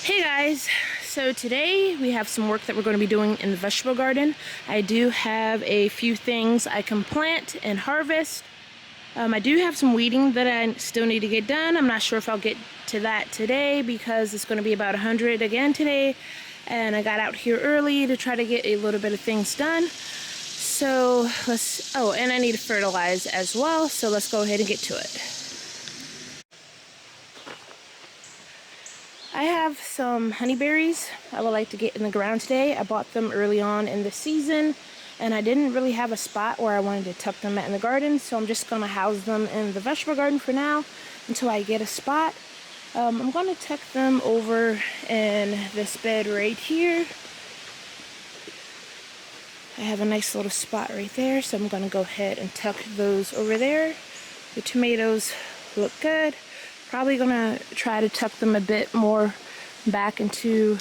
Hey guys, so today we have some work that we're going to be doing in the vegetable garden. I do have a few things I can plant and harvest. I do have some weeding that I still need to get done. I'm not sure if I'll get to that today because it's going to be about 100 again today, and I got out here early to try to get a little bit of things done. So and I need to fertilize as well, so let's go ahead and get to it. I have some honeyberries I would like to get in the ground today. I bought them early on in the season, and I didn't really have a spot where I wanted to tuck them at in the garden, so I'm just going to house them in the vegetable garden for now until I get a spot. I'm going to tuck them over in this bed right here. I have a nice little spot right there, so I'm going to go ahead and tuck those over there. The tomatoes look good. Probably gonna try to tuck them a bit more back into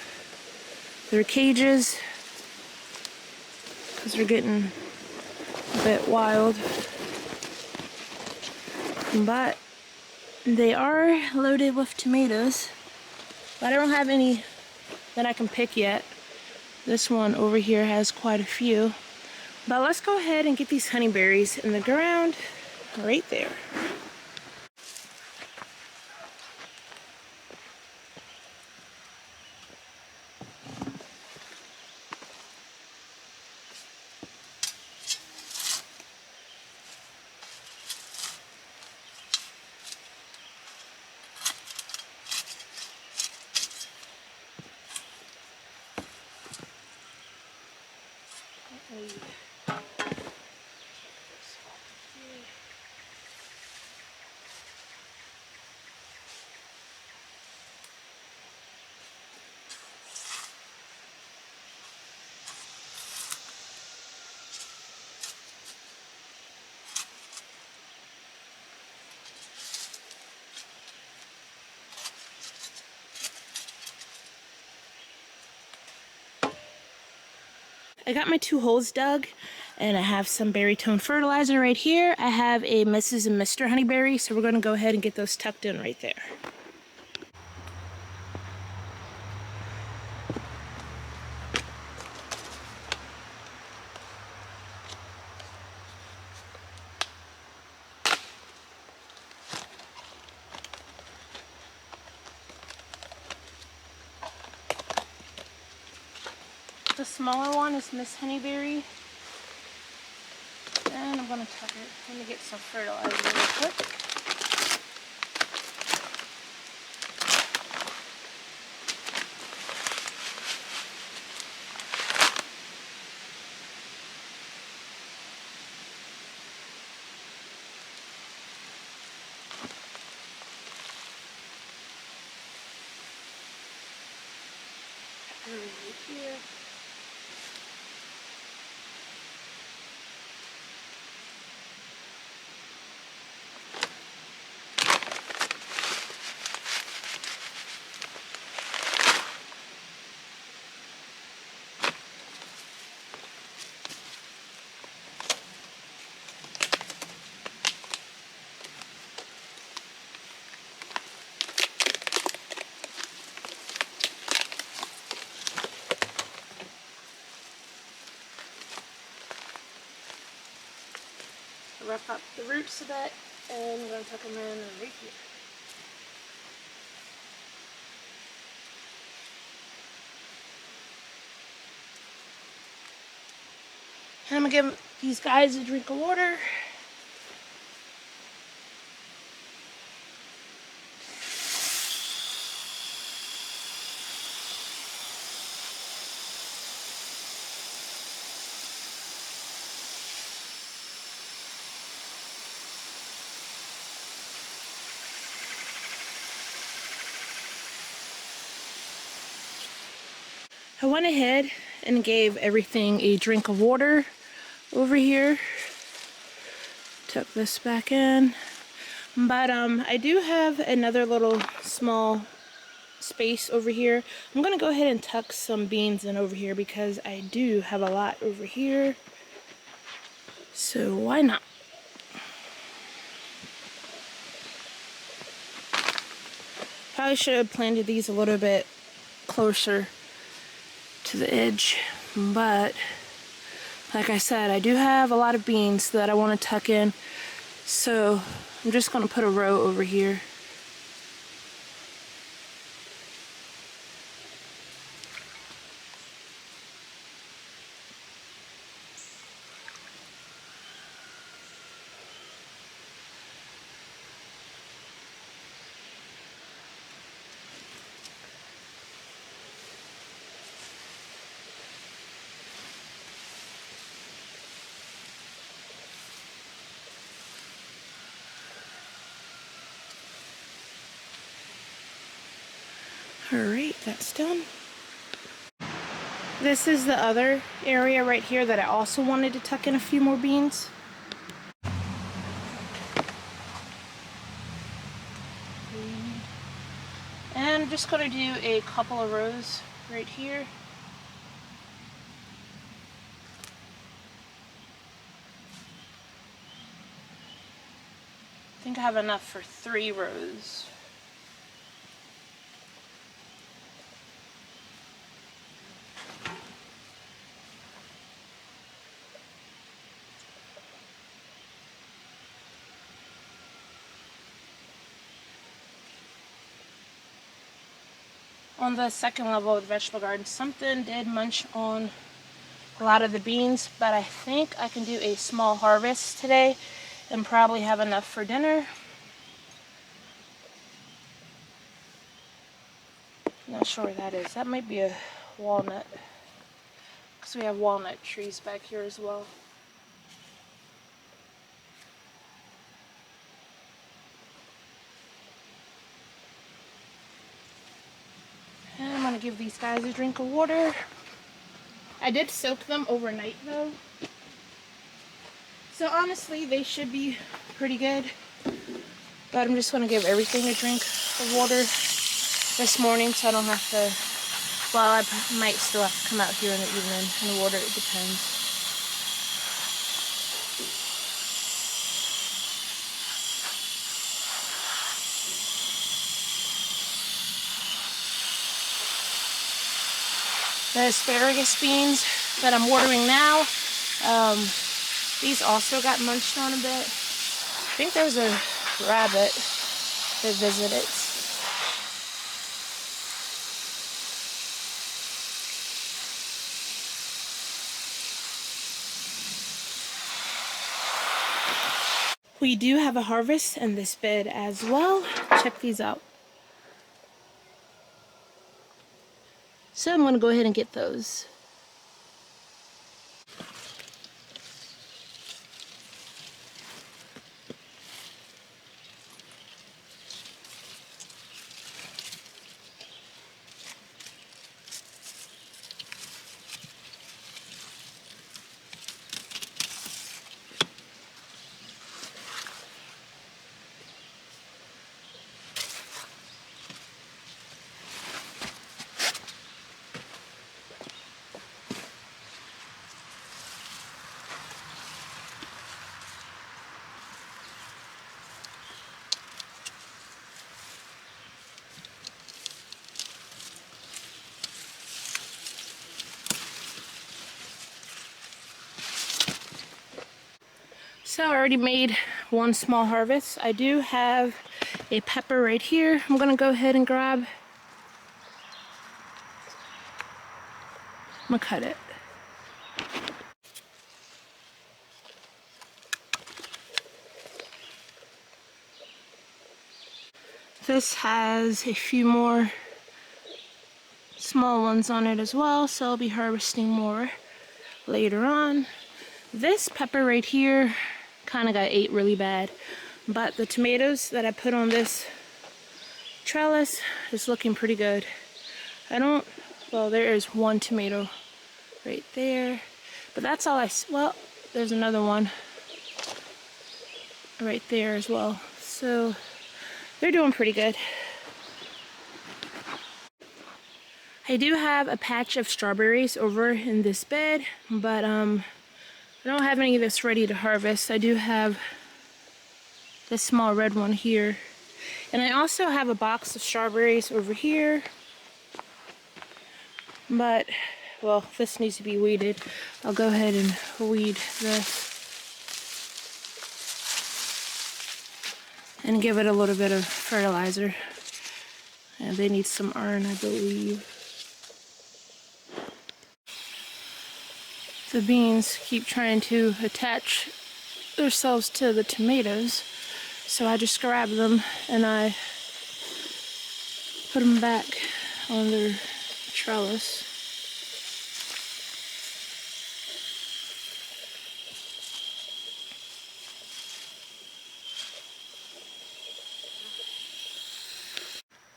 their cages because they're getting a bit wild. But they are loaded with tomatoes. But I don't have any that I can pick yet. This one over here has quite a few. But let's go ahead and get these honeyberries in the ground right there. I got my 2 holes dug, and I have some berry tone fertilizer right here. I have a Mrs. and Mr. Honeyberry, so we're going to go ahead and get those tucked in right there. The smaller one is Miss Honeyberry, and I'm going to tuck it. Let me get some fertilizer real quick. Right here. Rough up the roots a bit, and we're going to tuck them in right here. And I'm going to give these guys a drink of water. I went ahead and gave everything a drink of water over here. Tuck this back in. But I do have another little small space over here. I'm going to go ahead and tuck some beans in over here because I do have a lot over here. So why not? Probably should have planted these a little bit closer to the edge. But like I said, I do have a lot of beans that I want to tuck in, so I'm just going to put a row over here. Alright, that's done. This is the other area right here that I also wanted to tuck in a few more beans. And I'm just going to do a couple of rows right here. I think I have enough for 3 rows. On the second level of the vegetable garden, something did munch on a lot of the beans, but I think I can do a small harvest today and probably have enough for dinner. Not sure where that is. That might be a walnut, because we have walnut trees back here as well. And I'm going to give these guys a drink of water. I did soak them overnight though, so honestly they should be pretty good. But I'm just going to give everything a drink of water this morning, so I don't have to, well, I might still have to come out here in the evening in the water, it depends. The asparagus beans that I'm watering now, these also got munched on a bit. I think there's a rabbit that visited. We do have a harvest in this bed as well. Check these out. So I'm going to go ahead and get those. So I already made one small harvest. I do have a pepper right here. I'm gonna go ahead and grab. I'm gonna cut it. This has a few more small ones on it as well, so I'll be harvesting more later on. This pepper right here kind of got ate really bad, but the tomatoes that I put on this trellis is looking pretty good. Well, there is one tomato right there, but that's all well, there's another one right there as well, so they're doing pretty good. I do have a patch of strawberries over in this bed, but I don't have any of this ready to harvest. I do have this small red one here. And I also have a box of strawberries over here. But, well, this needs to be weeded. I'll go ahead and weed this and give it a little bit of fertilizer. And they need some iron, I believe. The beans keep trying to attach themselves to the tomatoes, so I just grab them and I put them back on their trellis.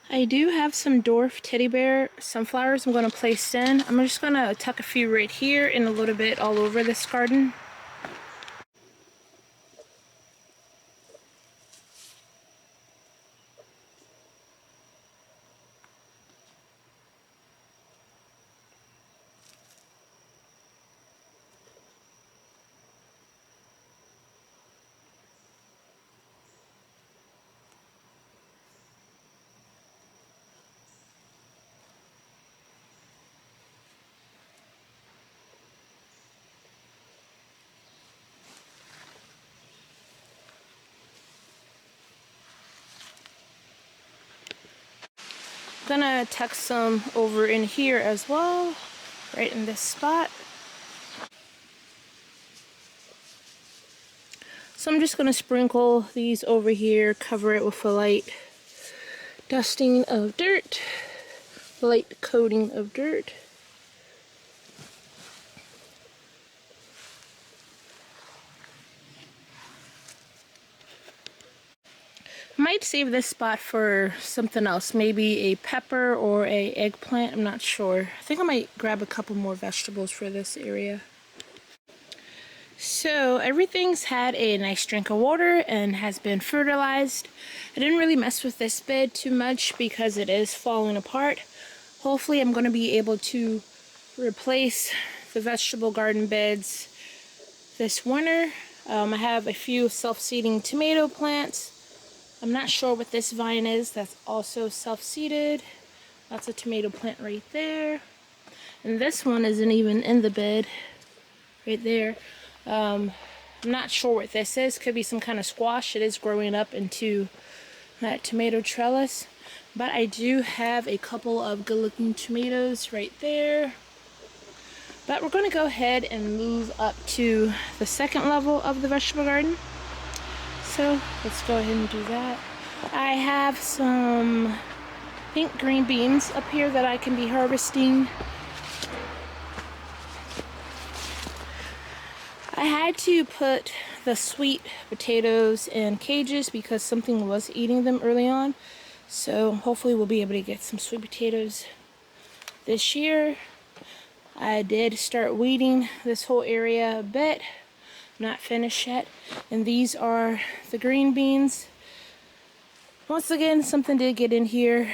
I do have some dwarf teddy bear sunflowers I'm going to place in. I'm just going to tuck a few right here and a little bit all over this garden. I'm gonna tuck some over in here as well, right in this spot. So I'm just gonna sprinkle these over here, cover it with a light dusting of dirt, light coating of dirt. I might save this spot for something else, maybe a pepper or a eggplant, I'm not sure. I think I might grab a couple more vegetables for this area. So everything's had a nice drink of water and has been fertilized. I didn't really mess with this bed too much because it is falling apart. Hopefully I'm going to be able to replace the vegetable garden beds this winter. I have a few self-seeding tomato plants. I'm not sure what this vine is that's also self-seeded. That's a tomato plant right there. And this one isn't even in the bed right there. I'm not sure what this is. Could be some kind of squash. It is growing up into that tomato trellis. But I do have a couple of good looking tomatoes right there. But we're going to go ahead and move up to the second level of the vegetable garden. So let's go ahead and do that. I have some pink green beans up here that I can be harvesting. I had to put the sweet potatoes in cages because something was eating them early on. So hopefully we'll be able to get some sweet potatoes this year. I did start weeding this whole area a bit. Not finished yet. And these are the green beans. Once again, something did get in here,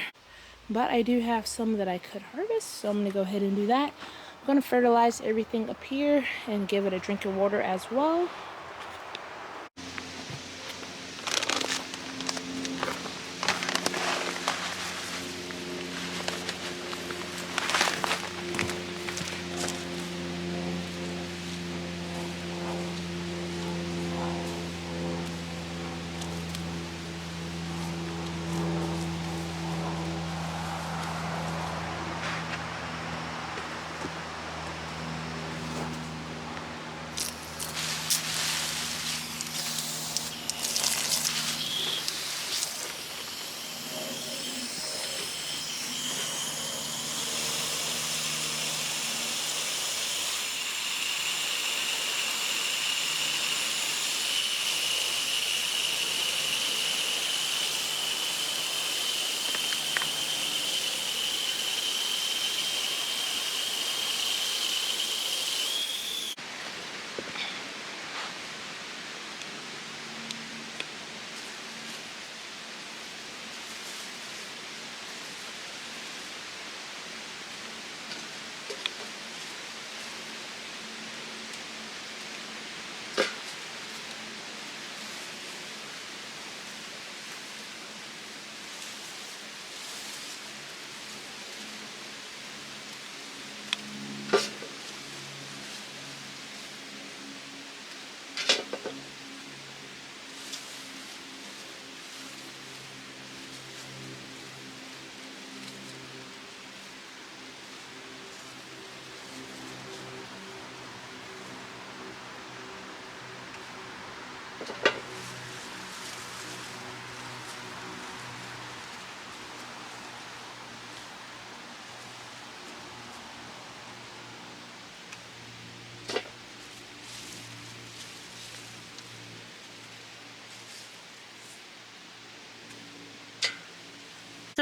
but I do have some that I could harvest, so I'm going to go ahead and do that. I'm going to fertilize everything up here and give it a drink of water as well.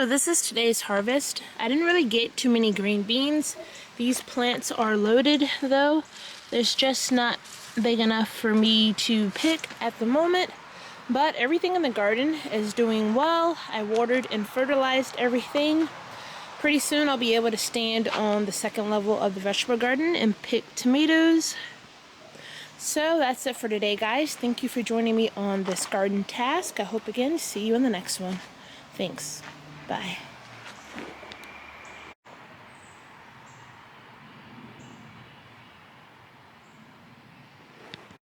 So this is today's harvest. I didn't really get too many green beans. These plants are loaded though. There's just not big enough for me to pick at the moment. But everything in the garden is doing well. I watered and fertilized everything. Pretty soon I'll be able to stand on the second level of the vegetable garden and pick tomatoes. So that's it for today, guys. Thank you for joining me on this garden task. I hope again to see you in the next one. Thanks. Bye.